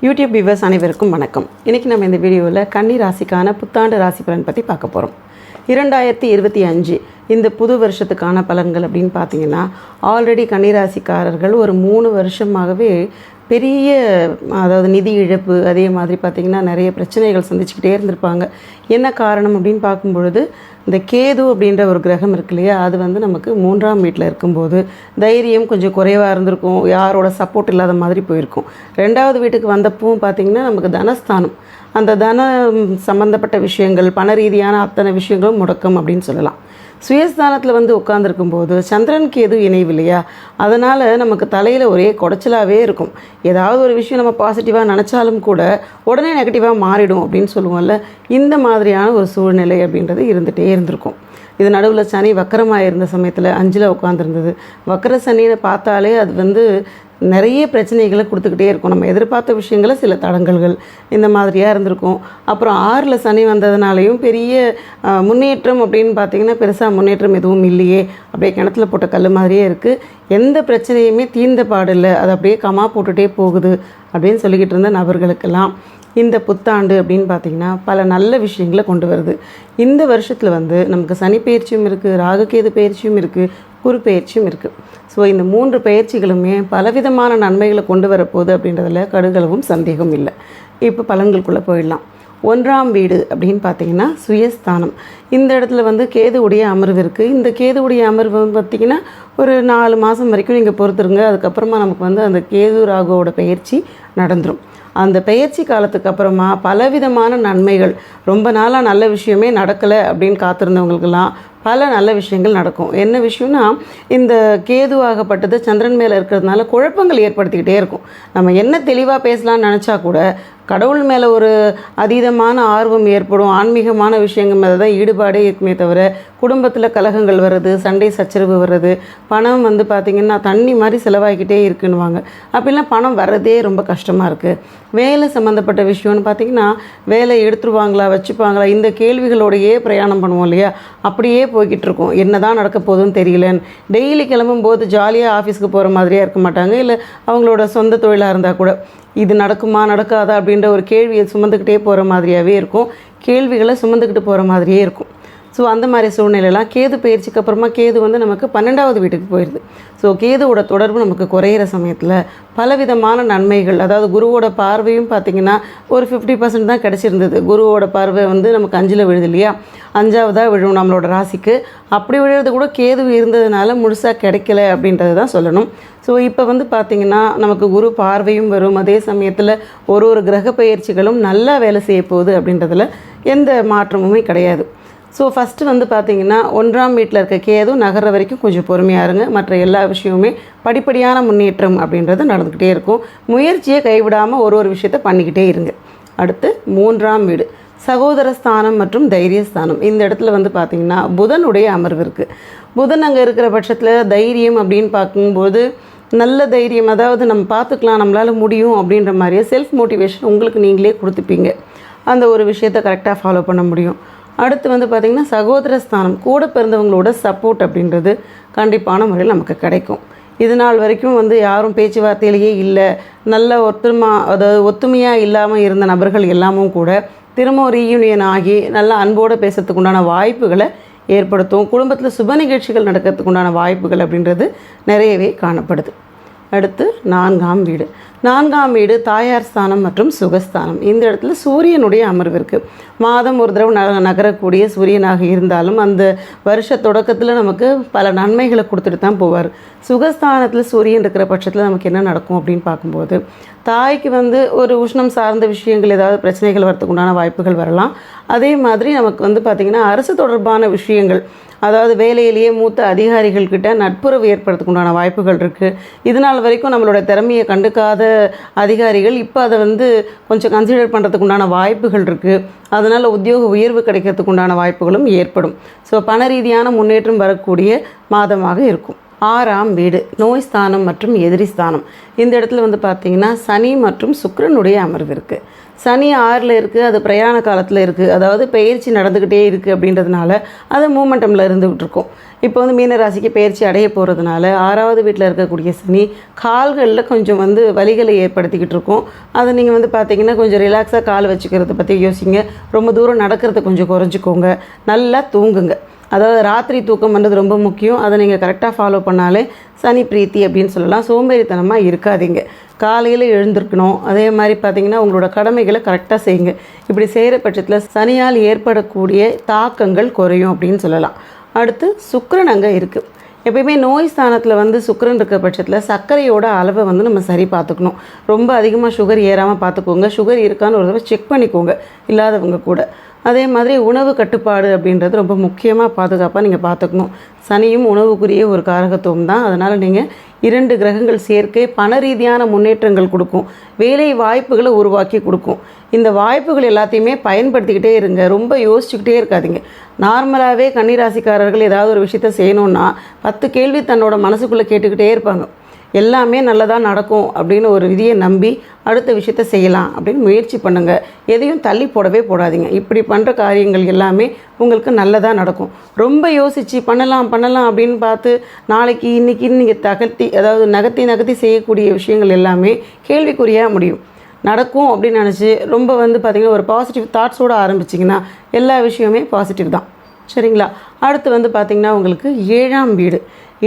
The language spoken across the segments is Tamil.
யூடியூப் வியூவர்ஸ் அனைவருக்கும் வணக்கம். இன்றைக்கி நம்ம இந்த வீடியோவில் கன்னி ராசிக்கான புத்தாண்டு ராசி பலன் பற்றி பார்க்க போகிறோம். 2025 இந்த புது வருஷத்துக்கான பலன்கள் அப்படின்னு பார்த்தீங்கன்னா, ஆல்ரெடி கன்னிராசிக்காரர்கள் ஒரு 3 வருஷமாகவே பெரிய அதாவது நிதி இழப்பு, அதே மாதிரி பார்த்திங்கன்னா நிறைய பிரச்சனைகள் சந்திச்சுக்கிட்டே இருந்திருப்பாங்க. என்ன காரணம் அப்படின்னு பார்க்கும்பொழுது, இந்த கேது அப்படின்ற ஒரு கிரகம் இருக்கு இல்லையா, அது வந்து நமக்கு 3ஆம் வீட்டில் இருக்கும்போது தைரியம் கொஞ்சம் குறைவாக இருந்திருக்கும், யாரோட சப்போர்ட் இல்லாத மாதிரி போயிருக்கும். 2வது வீட்டுக்கு வந்தப்பவும் பார்த்திங்கன்னா நமக்கு தனஸ்தானம், அந்த தன சம்மந்தப்பட்ட விஷயங்கள், பண ரீதியான அத்தனை விஷயங்களும் முடக்கம் அப்படின்னு சொல்லலாம். சுயஸ்தானத்தில் வந்து உட்காந்துருக்கும்போது சந்திரன் கேது இணைவு இல்லையா, அதனால் நமக்கு தலையில் ஒரே குடைச்சலாகவே இருக்கும். ஏதாவது ஒரு விஷயம் நம்ம பாசிட்டிவாக நினச்சாலும் கூட உடனே நெகட்டிவாக மாறிடும் அப்படின்னு சொல்லுவோம்ல, இந்த மாதிரியான ஒரு சூழ்நிலை அப்படின்றது இருந்துகிட்டே இருந்திருக்கும். இது நடுவில் சனி வக்கரமாக இருந்த சமயத்தில் 5ல் உட்காந்துருந்தது. வக்கர சனியை பார்த்தாலே அது வந்து நிறைய பிரச்சனைகளை கொடுத்துக்கிட்டே இருக்கும். நம்ம எதிர்பார்த்த விஷயங்கள சில தடங்கல்கள் இந்த மாதிரியாக இருந்திருக்கும். அப்புறம் 6ல் சனி வந்ததுனாலையும் பெரிய முன்னேற்றம் அப்படின்னு பார்த்திங்கன்னா பெருசாக முன்னேற்றம் எதுவும் இல்லையே, அப்படியே கிணத்துல போட்ட கல் மாதிரியே இருக்குது. எந்த பிரச்சனையுமே தீர்ந்த பாடில்லை, அது அப்படியே கமா போட்டுகிட்டே போகுது அப்படின்னு சொல்லிக்கிட்டு இருந்த நபர்களுக்கெல்லாம் இந்த புத்தாண்டு அப்படின்னு பார்த்திங்கன்னா பல நல்ல விஷயங்களை கொண்டு வருது. இந்த வருஷத்தில் வந்து நமக்கு சனி பயிற்சியும் இருக்குது, ராகுகேது பயிற்சியும் இருக்குது, குரு பயிற்சியும் இருக்குது. ஸோ இந்த 3 பயிற்சிகளுமே பலவிதமான நன்மைகளை கொண்டு வரப்போகுது அப்படின்றதில் கடுகளவும் சந்தேகம் இல்லை. இப்போ பலன்களுக்குள்ளே போயிடலாம். 1ஆம் வீடு அப்படின்னு பார்த்தீங்கன்னா சுயஸ்தானம். இந்த இடத்துல வந்து கேதுவுடைய அமர்வு இருக்குது. இந்த கேதுவுடைய அமர்வு பார்த்திங்கன்னா ஒரு 4 மாதம் வரைக்கும் நீங்கள் பொறுத்துருங்க. அதுக்கப்புறமா நமக்கு வந்து அந்த கேது ராகுவோட பயிற்சி நடந்துடும். அந்த பயிற்சி காலத்துக்கு அப்புறமா பலவிதமான நன்மைகள், ரொம்ப நாளாக நல்ல விஷயமே நடக்கலை அப்படின்னு காத்திருந்தவங்களுக்கெல்லாம் பல நல்ல விஷயங்கள் நடக்கும். என்ன விஷயம்னா, இந்த கேதுவாகப்பட்டது சந்திரன் மேலே இருக்கிறதுனால குழப்பங்கள் ஏற்படுத்திக்கிட்டே இருக்கும். நம்ம என்ன தெளிவாக பேசலாம்னு நினச்சா கூட கடவுள் மேலே ஒரு அதீதமான ஆர்வம் ஏற்படும், ஆன்மீகமான விஷயங்கள் மேலே தான் ஈடுபாடே இருக்குமே தவிர குடும்பத்தில் கலகங்கள் வர்றது, சண்டை சச்சரவு வர்றது, பணம் வந்து பார்த்திங்கன்னா தண்ணி மாதிரி செலவாகிக்கிட்டே இருக்குன்னுவாங்க. அப்படிலாம் பணம் வர்றதே ரொம்ப கஷ்டமாக இருக்குது. வேலை சம்மந்தப்பட்ட விஷயம்னு பார்த்திங்கன்னா வேலை எடுத்துருவாங்களா வச்சுப்பாங்களா, இந்த கேள்விகளோடையே பிரயாணம் பண்ணுவோம் இல்லையா, அப்படியே போய்கிட்டு இருக்கோம். என்ன தான் நடக்க போகுதுன்னு தெரியலன்னு. டெய்லி கிளம்பும்போது ஜாலியாக ஆஃபீஸ்க்கு போகிற மாதிரியே இருக்க மாட்டாங்க. இல்லை அவங்களோட சொந்த தொழிலாக இருந்தால் கூட இது நடக்குமா நடக்காதா அப்படின்ற ஒரு கேள்வியை சுமந்துக்கிட்டே போகிற மாதிரியாகவே இருக்கும், கேள்விகளை சுமந்துக்கிட்டு போகிற மாதிரியே இருக்கும். ஸோ அந்த மாதிரி சூழ்நிலையெல்லாம் கேது பயிற்சிக்கு அப்புறமா கேது வந்து நமக்கு 12வது வீட்டுக்கு போயிடுது. ஸோ கேதுவோட தொடர்பு நமக்கு குறையிற சமயத்தில் பலவிதமான நன்மைகள், அதாவது குருவோட பார்வையும் பார்த்திங்கன்னா ஒரு 50% தான் கிடச்சிருந்தது. குருவோட பார்வை வந்து நமக்கு 5ல் விழுது இல்லையா, 5ஆவதாக விழும் நம்மளோட ராசிக்கு. அப்படி விழுறது கூட கேது இருந்ததுனால முழுசாக கிடைக்கல அப்படின்றது தான் சொல்லணும். ஸோ இப்போ வந்து பார்த்திங்கன்னா நமக்கு குரு பார்வையும் வரும், அதே சமயத்தில் ஒரு கிரக பயிற்சிகளும் நல்லா வேலை செய்ய போகுது அப்படின்றதுல எந்த மாற்றமுமே கிடையாது. ஸோ ஃபஸ்ட்டு வந்து பார்த்திங்கன்னா 1ஆம் வீட்டில் இருக்க கேது நகர்ற வரைக்கும் கொஞ்சம் பொறுமையாக இருங்க. மற்ற எல்லா விஷயமுமே படிப்படியான முன்னேற்றம் அப்படின்றது நடந்துக்கிட்டே இருக்கும். முயற்சியை கைவிடாமல் ஒரு விஷயத்தை பண்ணிக்கிட்டே இருங்க. அடுத்து 3ஆம் வீடு சகோதரஸ்தானம் மற்றும் தைரியஸ்தானம். இந்த இடத்துல வந்து பார்த்திங்கன்னா புதனுடைய அமர்வு இருக்குது. புதன் அங்கே இருக்கிற பட்சத்தில் தைரியம் அப்படின்னு பார்க்கும்போது நல்ல தைரியம், அதாவது நம்ம பார்த்துக்கலாம், நம்மளால் முடியும் அப்படின்ற மாதிரியே செல்ஃப் மோட்டிவேஷன் உங்களுக்கு நீங்களே கொடுத்துப்பீங்க. அந்த ஒரு விஷயத்தை கரெக்டாக ஃபாலோ பண்ண முடியும். அடுத்து வந்து பார்த்திங்கன்னா சகோதரஸ்தானம், கூட பிறந்தவங்களோட சப்போர்ட் அப்படின்றது கண்டிப்பான முறையில் நமக்கு கிடைக்கும். இது நாள் வரைக்கும் வந்து யாரும் பேச்சுவார்த்தையிலேயே இல்லை, நல்ல ஒத்துமையாக இல்லாமல் இருந்த நபர்கள் எல்லாமும் கூட திரும்ப ரீயூனியன் ஆகி நல்லா அன்போடு பேசுறதுக்கு உண்டான வாய்ப்புகளை ஏற்படுத்தும். குடும்பத்தில் சுப நிகழ்ச்சிகள் நடக்கிறதுக்கு உண்டான வாய்ப்புகள் அப்படின்றது நிறையவே காணப்படுது. அடுத்து 4ஆம் வீடு. 4ஆம் வீடு தாயார் ஸ்தானம் மற்றும் சுகஸ்தானம். இந்த இடத்துல சூரியனுடைய அமர்வு இருக்குது. மாதம் ஒரு தடவை நகரக்கூடிய சூரியனாக இருந்தாலும் அந்த வருஷ தொடக்கத்தில் நமக்கு பல நன்மைகளை கொடுத்துட்டு தான் போவார். சுகஸ்தானத்தில் சூரியன் இருக்கிற பட்சத்தில் நமக்கு என்ன நடக்கும் அப்படின்னு பார்க்கும்போது, தாய்க்கு வந்து ஒரு உஷ்ணம் சார்ந்த விஷயங்கள், ஏதாவது பிரச்சனைகள் வரத்துக்கு உண்டான வாய்ப்புகள் வரலாம். அதே மாதிரி நமக்கு வந்து பார்த்திங்கன்னா அரசு தொடர்பான விஷயங்கள், அதாவது வேலையிலேயே மூத்த அதிகாரிகள்கிட்ட நட்புறவு ஏற்படுறதுக்கு உண்டான வாய்ப்புகள் இருக்குது. இதனால் வரைக்கும் நம்மளோட திறமையை கண்டுக்காத அதிகாரிகள் இப்போ அதை வந்து கொஞ்சம் கன்சிடர் பண்ணுறதுக்கு உண்டான வாய்ப்புகள் இருக்குது. அதனால் உத்தியோக உயர்வு கிடைக்கிறதுக்கு உண்டான வாய்ப்புகளும் ஏற்படும். ஸோ பண ரீதியான முன்னேற்றம் வரக்கூடிய மாதமாக இருக்கும். 6ஆம் வீடு நோய் ஸ்தானம் மற்றும் எதிரி ஸ்தானம். இந்த இடத்துல வந்து பார்த்திங்கன்னா சனி மற்றும் சுக்கிரனுடைய அமர்வு இருக்குது. சனி 6ல் இருக்குது, அது பிரயாண காலத்தில் இருக்குது, அதாவது பெயர்ச்சி நடந்துக்கிட்டே இருக்குது அப்படின்றதுனால அது மூமெண்டமில் இருந்துகிட்டு இருக்கும். இப்போ வந்து மீனராசிக்கு பெயர்ச்சி அடைய போகிறதுனால 6வது வீட்டில் இருக்கக்கூடிய சனி கால்களில் கொஞ்சம் வந்து வலிகளை ஏற்படுத்திக்கிட்டு இருக்கும். அதை நீங்கள் வந்து பார்த்தீங்கன்னா கொஞ்சம் ரிலாக்ஸாக கால் வச்சுக்கிறத பற்றி யோசிங்க. ரொம்ப தூரம் நடக்கிறத கொஞ்சம் குறைஞ்சிக்கோங்க. நல்லா தூங்குங்க. அதாவது ராத்திரி தூக்கம் பண்ணுறது ரொம்ப முக்கியம். அதை நீங்கள் கரெக்டாக ஃபாலோ பண்ணாலே சனி பிரீத்தி அப்படின்னு சொல்லலாம். சோம்பேறித்தனமாக இருக்காதீங்க. காலையில் எழுந்திருக்கணும். அதே மாதிரி பார்த்திங்கன்னா உங்களோட கடமைகளை கரெக்டாக செய்யுங்க. இப்படி செய்கிற பட்சத்தில் சனியால் ஏற்படக்கூடிய தாக்கங்கள் குறையும் அப்படின்னு சொல்லலாம். அடுத்து சுக்கிரன் அங்கே இருக்குது. எப்பயுமே நோய் ஸ்தானத்தில் வந்து சுக்கிரன் இருக்கிற பட்சத்தில் சர்க்கரையோட அளவை வந்து நம்ம சரி பார்த்துக்கணும். ரொம்ப அதிகமாக சுகர் ஏறாமல் பார்த்துக்கோங்க. சுகர் இருக்கான்னு ஒரு தடவை செக் பண்ணிக்கோங்க, இல்லாதவங்க கூட. அதே மாதிரி உணவு கட்டுப்பாடு அப்படின்றது ரொம்ப முக்கியமாக பாதுகாப்பாக நீங்கள் பார்த்துக்கணும். சனியும் உணவுக்குரிய ஒரு காரகத்துவம் தான். அதனால் நீங்கள் 2 கிரகங்கள் சேர்க்கை பண ரீதியான முன்னேற்றங்கள் கொடுக்கும், வேலை வாய்ப்புகளை உருவாக்கி கொடுக்கும். இந்த வாய்ப்புகள் எல்லாத்தையுமே பயன்படுத்திக்கிட்டே இருங்க. ரொம்ப யோசிச்சுக்கிட்டே இருக்காதிங்க. நார்மலாகவே கன்னிராசிக்காரர்கள் ஏதாவது ஒரு விஷயத்த செய்யணுன்னா 10 கேள்வி தன்னோட மனசுக்குள்ளே கேட்டுக்கிட்டே இருப்பாங்க. எல்லாமே நல்லதாக நடக்கும் அப்படின்னு ஒரு விதியை நம்பி அடுத்த விஷயத்த செய்யலாம் அப்படின்னு முயற்சி பண்ணுங்கள். எதையும் தள்ளி போடவே போடாதீங்க. இப்படி பண்ணுற காரியங்கள் எல்லாமே உங்களுக்கு நல்லதாக நடக்கும். ரொம்ப யோசித்து பண்ணலாம் அப்படின்னு பார்த்து நாளைக்கு இன்றைக்கின்னு நீங்கள் நகர்த்தி செய்யக்கூடிய விஷயங்கள் எல்லாமே கேள்விக்குறியாக முடியும். நடக்கும் அப்படின்னு நினச்சி ரொம்ப வந்து பார்த்திங்கன்னா ஒரு பாசிட்டிவ் தாட்ஸோடு ஆரம்பிச்சிங்கன்னா எல்லா விஷயமே பாசிட்டிவ் தான். சரிங்களா? அடுத்து வந்து பார்த்திங்கன்னா உங்களுக்கு 7ஆம் வீடு.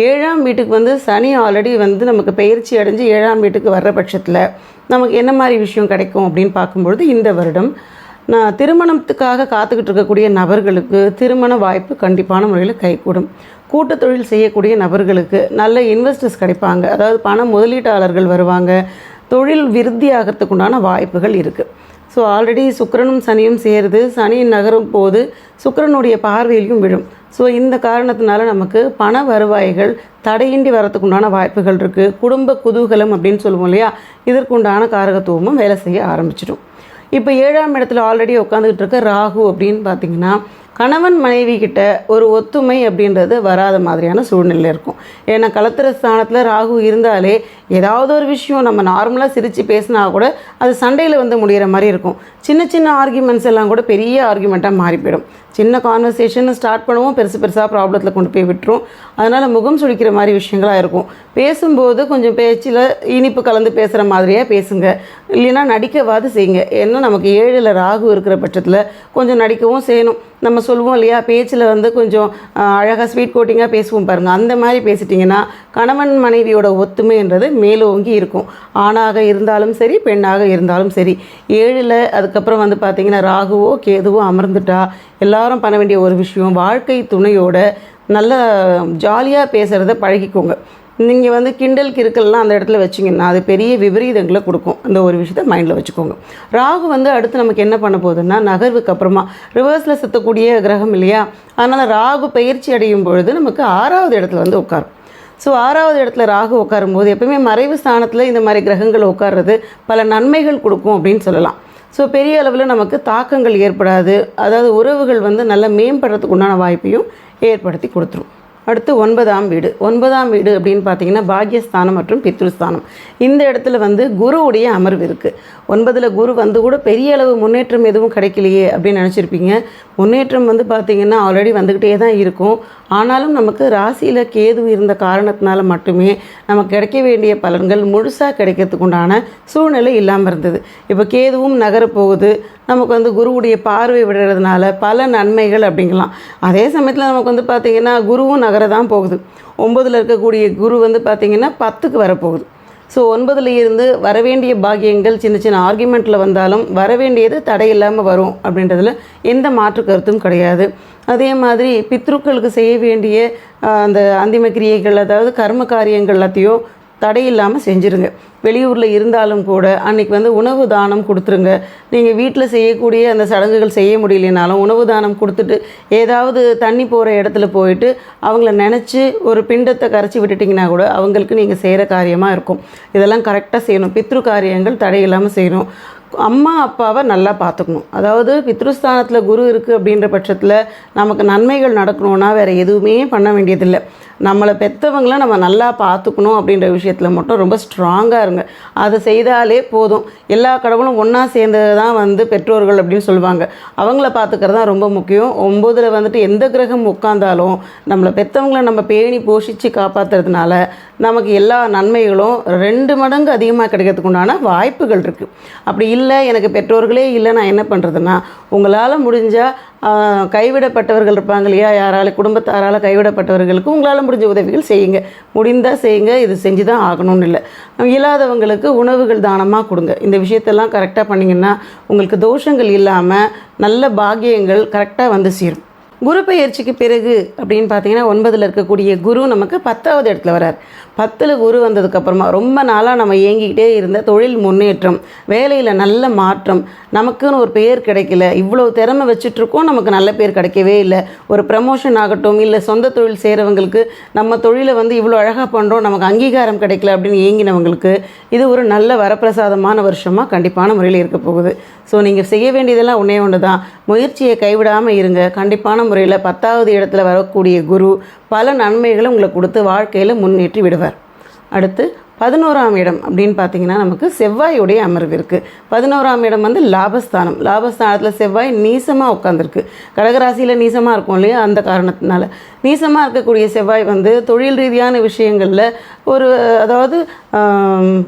7ஆம் வீட்டுக்கு வந்து சனி ஆல்ரெடி வந்து நமக்கு பெயர்ச்சி அடைஞ்சு 7ஆம் வீட்டுக்கு வர்ற பட்சத்தில் நமக்கு என்ன மாதிரி விஷயம் கிடைக்கும் அப்படின்னு பார்க்கும்பொழுது, இந்த வருடம் நான் திருமணத்துக்காக காத்துக்கிட்டு இருக்கக்கூடிய நபர்களுக்கு திருமண வாய்ப்பு கண்டிப்பான முறையில் கைகூடும். கூட்டு தொழில் செய்யக்கூடிய நபர்களுக்கு நல்ல இன்வெஸ்டர்ஸ் கிடைப்பாங்க. அதாவது பண முதலீட்டாளர்கள் வருவாங்க. தொழில் விருத்தி ஆகிறதுக்குண்டான வாய்ப்புகள் இருக்குது. ஸோ ஆல்ரெடி சுக்கிரனும் சனியும் சேருது. சனி நகரும் போது சுக்கிரனுடைய பார்வையிலையும் விழும். ஸோ இந்த காரணத்தினால நமக்கு பண வருவாய்கள் தடையின்றி வரத்துக்குண்டான வாய்ப்புகள் இருக்குது. குடும்ப குதூகலம் அப்படின்னு சொல்லுவோம் இல்லையா, இதற்குண்டான காரகத்துவமும் வேலை செய்ய ஆரம்பிச்சிடும். இப்போ 7ஆம் இடத்துல ஆல்ரெடி உட்காந்துக்கிட்டு இருக்க ராகு அப்படின்னு பார்த்திங்கன்னா கணவன் மனைவி கிட்ட ஒரு ஒத்துமை அப்படின்றது வராத மாதிரியான சூழ்நிலை இருக்கும். ஏன்னா கலத்திர ஸ்தானத்தில் ராகு இருந்தாலே ஏதாவது ஒரு விஷயம் நம்ம நார்மலாக சிரித்து பேசினா கூட அது சண்டையில் வந்து முடிகிற மாதிரி இருக்கும். சின்ன சின்ன ஆர்கியூமெண்ட்ஸ் எல்லாம் கூட பெரிய ஆர்கியூமெண்ட்டாக மாறி போயிடும். சின்ன கான்வர்சேஷன் ஸ்டார்ட் பண்ணுவோம், பெருசாக ப்ராப்ளத்தில் கொண்டு போய் விட்டுரும். அதனால் முகம் சுழிக்கிற மாதிரி விஷயங்களாக இருக்கும். பேசும்போது கொஞ்சம் பேச்சில் இனிப்பு கலந்து பேசுகிற மாதிரியாக பேசுங்க, இல்லைன்னா நடிக்கவாது செய்யுங்க. ஏன்னா நமக்கு 7ல் ராகு இருக்கிற பட்சத்தில் கொஞ்சம் நடிக்கவும் செய்யணும். நம்ம சொல்லுவோம் இல்லையா, பேச்சில் வந்து கொஞ்சம் அழகாக ஸ்வீட் கோட்டிங்காக பேசுவோம் பாருங்கள். அந்த மாதிரி பேசிட்டிங்கன்னா கணவன் மனைவியோட ஒத்துமைன்றது மேலோங்கி இருக்கும். ஆணாக இருந்தாலும் சரி, பெண்ணாக இருந்தாலும் சரி. 7ல் அதுக்கப்புறம் வந்து பார்த்திங்கன்னா ராகுவோ கேதுவோ அமர்ந்துட்டா எல்லாரும் பண்ண வேண்டிய ஒரு விஷயம், வாழ்க்கை துணையோட நல்ல ஜாலியாக பேசுகிறத பழகிக்கோங்க. நீங்கள் வந்து கிண்டல் கிறுக்கல்லாம் அந்த இடத்துல வச்சிங்கன்னா அது பெரிய விபரீதங்களை கொடுக்கும். அந்த ஒரு விஷயத்தை மைண்டில் வச்சுக்கோங்க. ராகு வந்து அடுத்து நமக்கு என்ன பண்ண போகுதுன்னா, நகர்வுக்கு அப்புறமா ரிவர்ஸில் சுற்றக்கூடிய கிரகம் இல்லையா, அதனால் ராகு பயிற்சி அடையும் பொழுது நமக்கு 6வது இடத்துல வந்து உட்காரும். ஸோ 6வது இடத்துல ராகு உட்காரும்போது எப்பவுமே மறைவு ஸ்தானத்தில் இந்த மாதிரி கிரகங்கள் உட்கார்றது பல நன்மைகள் கொடுக்கும் அப்படின்னு சொல்லலாம். ஸோ பெரிய அளவில் நமக்கு தாக்கங்கள் ஏற்படாது. அதாவது உறவுகள் வந்து நல்லா மேம்படுறதுக்கு உண்டான வாய்ப்பையும் ஏற்படுத்தி கொடுத்துரும். அடுத்து 9ஆம் வீடு. 9ஆம் வீடு அப்படின்னு பார்த்தீங்கன்னா பாக்யஸ்தானம் மற்றும் பித்ருஸ்தானம். இந்த இடத்துல வந்து குருவுடைய அமர்வு இருக்குது. 9ல் குரு வந்து கூட பெரிய அளவு முன்னேற்றம் எதுவும் கிடைக்கலையே அப்படின்னு நினச்சிருப்பீங்க. முன்னேற்றம் வந்து பார்த்திங்கன்னா ஆல்ரெடி வந்துக்கிட்டே தான் இருக்கும். ஆனாலும் நமக்கு ராசியில் கேது இருந்த காரணத்தினால மட்டுமே நமக்கு கிடைக்க வேண்டிய பலன்கள் முழுசாக கிடைக்கிறதுக்கு உண்டான சூழ்நிலை இல்லாமல் இருந்தது. இப்போ கேதுவும் நகரப்போகுது. நமக்கு வந்து குருவுடைய பார்வை விடுறதுனால பல நன்மைகள் அப்படிங்கலாம். அதே சமயத்தில் நமக்கு வந்து பார்த்திங்கன்னா குருவும் நகர தான் போகுது. 9ல் இருக்கக்கூடிய குரு வந்து பார்த்திங்கன்னா 10க்கு வரப்போகுது. ஸோ 9ல் இருந்து வரவேண்டிய பாக்கியங்கள் சின்ன சின்ன ஆர்குமெண்ட்டில் வந்தாலும் வரவேண்டியது தடையில்லாமல் வரும் அப்படின்றதுல எந்த மாற்று கருத்தும் கிடையாது. அதே மாதிரி பித்ருக்களுக்கு செய்ய வேண்டிய அந்த அந்திம கிரியைகள், அதாவது கர்ம காரியங்கள் எல்லாத்தையும் தடையில்லாமல் செஞ்சுருங்க. வெளியூரில் இருந்தாலும் கூட அன்றைக்கி வந்து உணவு தானம் கொடுத்துருங்க. நீங்கள் வீட்டில் செய்யக்கூடிய அந்த சடங்குகள் செய்ய முடியலனாலும் உணவு தானம் கொடுத்துட்டு ஏதாவது தண்ணி போகிற இடத்துல போயிட்டு அவங்கள நினச்சி ஒரு பிண்டத்தை கரைச்சி விட்டுட்டிங்கன்னா கூட அவங்களுக்கு நீங்கள் செய்கிற காரியமாக இருக்கும். இதெல்லாம் கரெக்டாக செய்யணும். பித்ரு காரியங்கள் தடையில்லாமல் செய்யணும். அம்மா அப்பாவை நல்லா பார்த்துக்கணும். அதாவது பித்ருஸ்தானத்தில் குரு இருக்குது அப்படின்ற பட்சத்தில் நமக்கு நன்மைகள் நடக்கணும்னா வேறு எதுவுமே பண்ண வேண்டியதில்லை. நம்மளை பெற்றவங்கள நம்ம நல்லா பார்த்துக்கணும் அப்படின்ற விஷயத்தில் மட்டும் ரொம்ப ஸ்ட்ராங்காக இருங்க. அதை செய்தாலே போதும். எல்லா கடவுளும் ஒன்றா சேர்ந்தது தான் வந்து பெற்றோர்கள் அப்படின்னு சொல்லுவாங்க. அவங்கள பார்த்துக்கிறது தான் ரொம்ப முக்கியம். 9ல் வந்துட்டு எந்த கிரகம் உட்காந்தாலும் நம்மளை பெற்றவங்கள நம்ம பேணி போஷித்து காப்பாற்றுறதுனால நமக்கு எல்லா நன்மைகளும் 2 மடங்கு அதிகமாக கிடைக்கிறதுக்கு உண்டான வாய்ப்புகள் இருக்குது. அப்படி இல்லை எனக்கு பெற்றோர்களே இல்லை, நான் என்ன பண்ணுறதுன்னா, உங்களால் முடிஞ்சால் கைவிடப்பட்டவர்கள் இருப்பாங்க இல்லையா, யாரால் குடும்பத்தாரால் கைவிடப்பட்டவர்களுக்கு உங்களால் முடிஞ்ச உதவிகள் செய்யுங்க. முடிந்தால் செய்யுங்க. இது செஞ்சு தான் ஆகணும்னு இல்லை. இல்லாதவங்களுக்கு உணவுகள் தானமாக கொடுங்க. இந்த விஷயத்தெல்லாம் கரெக்டாக பண்ணிங்கன்னா உங்களுக்கு தோஷங்கள் இல்லாமல் நல்ல பாக்கியங்கள் கரெக்டாக வந்து சேரும். குரு பெயர்ச்சிக்கு பிறகு அப்படின்னு பார்த்தீங்கன்னா 9ல் இருக்கக்கூடிய குரு நமக்கு 10வது இடத்துல வரார். 10ல் குரு வந்ததுக்கப்புறமா ரொம்ப நாளாக நம்ம இயங்கிக்கிட்டே இருந்த தொழில் முன்னேற்றம், வேலையில் நல்ல மாற்றம், நமக்குன்னு ஒரு பேர் கிடைக்கல, இவ்வளோ திறமை வச்சுட்ருக்கோம், நமக்கு நல்ல பேர் கிடைக்கவே இல்லை, ஒரு ப்ரமோஷன் ஆகட்டும், இல்லை சொந்த தொழில் செய்கிறவங்களுக்கு நம்ம தொழிலை வந்து இவ்வளோ அழகாக பண்ணுறோம், நமக்கு அங்கீகாரம் கிடைக்கல அப்படின்னு ஏங்கினவங்களுக்கு இது ஒரு நல்ல வரப்பிரசாதமான வருஷமாக கண்டிப்பான முறையில் இருக்க போகுது. ஸோ நீங்கள் செய்ய வேண்டியதெல்லாம் ஒன்று தான், முயற்சியை கைவிடாமல் இருங்க. கண்டிப்பான முறையில் 10வது இடத்துல வரக்கூடிய குரு பல நன்மைகளை உங்களுக்கு கொடுத்து வாழ்க்கையில் முன்னேற்றி விடுவார். அடுத்து 11ஆம் இடம் அப்படின்னு பார்த்தீங்கன்னா நமக்கு செவ்வாயுடைய அமர்வு இருக்குது. 11ஆம் இடம் வந்து லாபஸ்தானம். லாபஸ்தானத்தில் செவ்வாய் நீசமாக உட்காந்துருக்கு. கடகராசியில் நீசமாக இருக்கும் இல்லையா, அந்த காரணத்தினால நீசமாக இருக்கக்கூடிய செவ்வாய் வந்து தொழில் ரீதியான விஷயங்களில் ஒரு அதாவது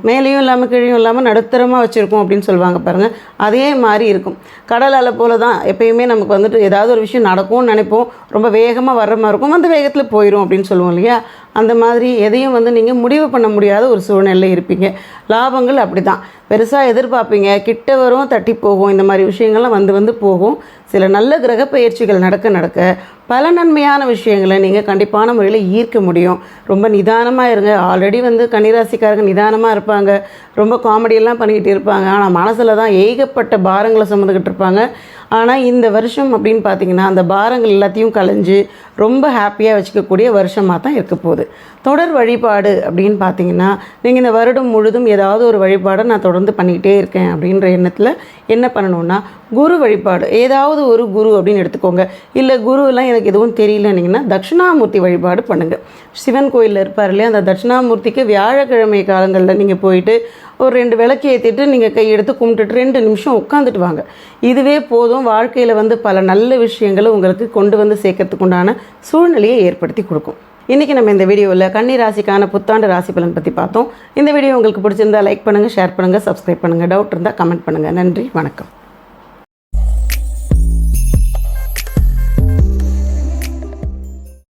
மேலேயும் இல்லாமல் கீழையும் இல்லாமல் நடுத்தரமாக வச்சுருக்கோம் அப்படின்னு சொல்லுவாங்க பாருங்கள், அதே மாதிரி இருக்கும். கடல் அலை போல தான் எப்பயுமே நமக்கு வந்துட்டு ஏதாவது ஒரு விஷயம் நடக்கும்னு நினைப்போம், ரொம்ப வேகமாக வர்ற மாதிரி இருக்கும், அந்த வேகத்தில் போயிடும் அப்படின்னு சொல்லுவோம் இல்லையா. அந்த மாதிரி எதையும் வந்து நீங்கள் முடிவு பண்ண முடியாத ஒரு சூழ்நிலையில் இருப்பீங்க. லாபங்கள் அப்படி தான், பெருசாக எதிர்பார்ப்பீங்க, கிட்ட வரும் தட்டி போகும், இந்த மாதிரி விஷயங்கள்லாம் வந்து போகும். சில நல்ல கிரக பயிற்சிகள் நடக்க பல நன்மையான விஷயங்களை நீங்கள் கண்டிப்பான முறையில் ஈர்க்க முடியும். ரொம்ப நிதானமாக இருங்க. ஆல்ரெடி வந்து கன்னிராசிக்காரங்க நிதானமாக இருப்பாங்க, ரொம்ப காமெடியெல்லாம் பண்ணிக்கிட்டு இருப்பாங்க, ஆனால் மனசில் தான் ஏகப்பட்ட பாரங்களை சுமந்துக்கிட்டு இருப்பாங்க. ஆனால் இந்த வருஷம் அப்படின்னு பார்த்தீங்கன்னா அந்த பாரங்கள் எல்லாத்தையும் களைஞ்சு ரொம்ப ஹாப்பியாக வச்சுக்கக்கூடிய வருஷமாக தான் இருக்க போகுது. தொடர் வழிபாடு அப்படின்னு பார்த்தீங்கன்னா நீங்கள் இந்த வருடம் முழுதும் ஏதாவது ஒரு வழிபாடை நான் தொடர்ந்து பண்ணிக்கிட்டே இருக்கேன் அப்படின்ற எண்ணத்தில் என்ன பண்ணணுன்னா, குரு வழிபாடு ஏதாவது ஒரு குரு அப்படின்னு எடுத்துக்கோங்க. இல்லை குருவெல்லாம் எனக்கு எதுவும் தெரியலன்னீங்கன்னா தட்சிணாமூர்த்தி வழிபாடு பண்ணுங்கள். சிவன் கோயிலில் இருப்பார் இல்லையா, அந்த தட்சிணாமூர்த்திக்கு வியாழக்கிழமை காலங்களில் நீங்கள் போயிட்டு ஒரு 2 விளக்கு ஏற்றிட்டு நீங்கள் கையெடுத்து கும்பிட்டுட்டு 2 நிமிஷம் உட்காந்துட்டு வாங்க. இதுவே போதும். வாழ்க்கையில் வந்து பல நல்ல விஷயங்களை உங்களுக்கு கொண்டு வந்து சேர்க்கறதுக்கு உண்டான சூழ்நிலையை ஏற்படுத்தி கொடுக்கும். இன்றைக்கி நம்ம இந்த வீடியோவில் கன்னி ராசிக்கான புத்தாண்டு ராசி பலன் பற்றி பார்த்தோம். இந்த வீடியோ உங்களுக்கு பிடிச்சிருந்தா லைக் பண்ணுங்கள், ஷேர் பண்ணுங்கள், சப்ஸ்கிரைப் பண்ணுங்கள். டவுட் இருந்தால் கமெண்ட் பண்ணுங்கள். நன்றி, வணக்கம்.